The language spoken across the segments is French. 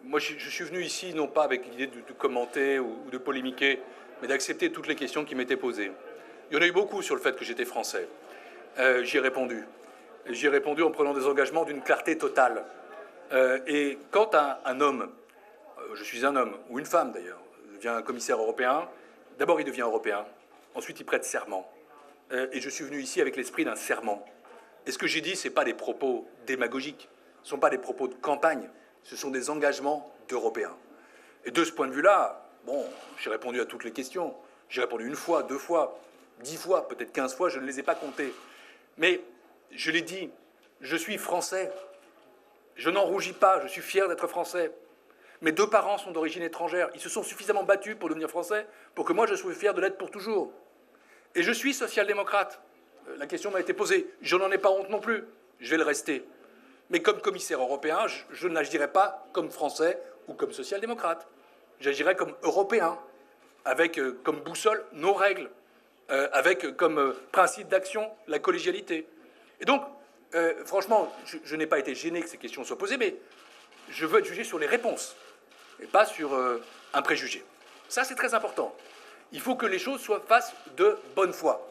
moi, je suis venu ici non pas avec l'idée de commenter ou de polémiquer, mais d'accepter toutes les questions qui m'étaient posées. Il y en a eu beaucoup sur le fait que j'étais français. J'y ai répondu. J'y ai répondu en prenant des engagements d'une clarté totale. Et quand un homme, je suis un homme, ou une femme d'ailleurs, devient un commissaire européen, d'abord il devient européen, ensuite il prête serment. Et je suis venu ici avec l'esprit d'un serment. Et ce que j'ai dit, ce n'est pas des propos démagogiques, ce ne sont pas des propos de campagne, ce sont des engagements d'Européens. Et de ce point de vue-là, bon, j'ai répondu à toutes les questions. J'ai répondu une fois, 2 fois, 10 fois, peut-être 15 fois, je ne les ai pas comptées. Mais je l'ai dit, je suis français. Je n'en rougis pas, je suis fier d'être français. Mes 2 parents sont d'origine étrangère. Ils se sont suffisamment battus pour devenir français pour que moi je sois fier de l'être pour toujours. Et je suis social-démocrate. La question m'a été posée. Je n'en ai pas honte non plus. Je vais le rester. Mais comme commissaire européen, je n'agirai pas comme français ou comme social-démocrate. J'agirai comme européen, avec comme boussole nos règles, avec comme principe d'action la collégialité. Et donc, franchement, je n'ai pas été gêné que ces questions soient posées, mais je veux être jugé sur les réponses, et pas sur un préjugé. Ça, c'est très important. Il faut que les choses soient faites de bonne foi.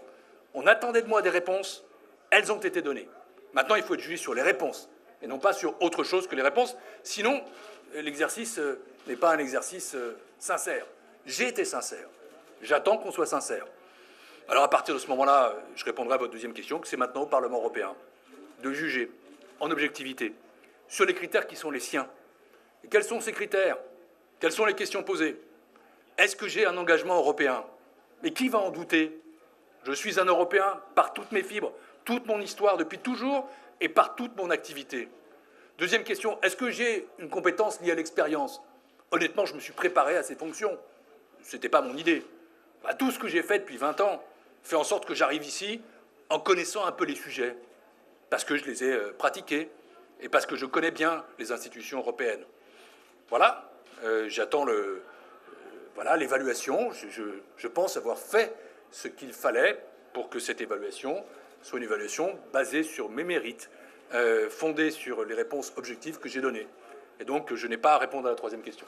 On attendait de moi des réponses, elles ont été données. Maintenant, il faut être jugé sur les réponses, et non pas sur autre chose que les réponses. Sinon, l'exercice n'est pas un exercice sincère. J'ai été sincère. J'attends qu'on soit sincère. Alors à partir de ce moment-là, je répondrai à votre deuxième question, que c'est maintenant au Parlement européen de juger en objectivité sur les critères qui sont les siens. Et quels sont ces critères? Quelles sont les questions posées? Est-ce que j'ai un engagement européen? Mais qui va en douter? Je suis un Européen par toutes mes fibres, toute mon histoire depuis toujours et par toute mon activité. Deuxième question, est-ce que j'ai une compétence liée à l'expérience? Honnêtement, je me suis préparé à ces fonctions. Ce n'était pas mon idée. Tout ce que j'ai fait depuis 20 ans fait en sorte que j'arrive ici en connaissant un peu les sujets, parce que je les ai pratiqués et parce que je connais bien les institutions européennes. Voilà, j'attends l'évaluation. Je pense avoir fait ce qu'il fallait pour que cette évaluation soit une évaluation basée sur mes mérites, fondée sur les réponses objectives que j'ai données. Et donc, je n'ai pas à répondre à la troisième question.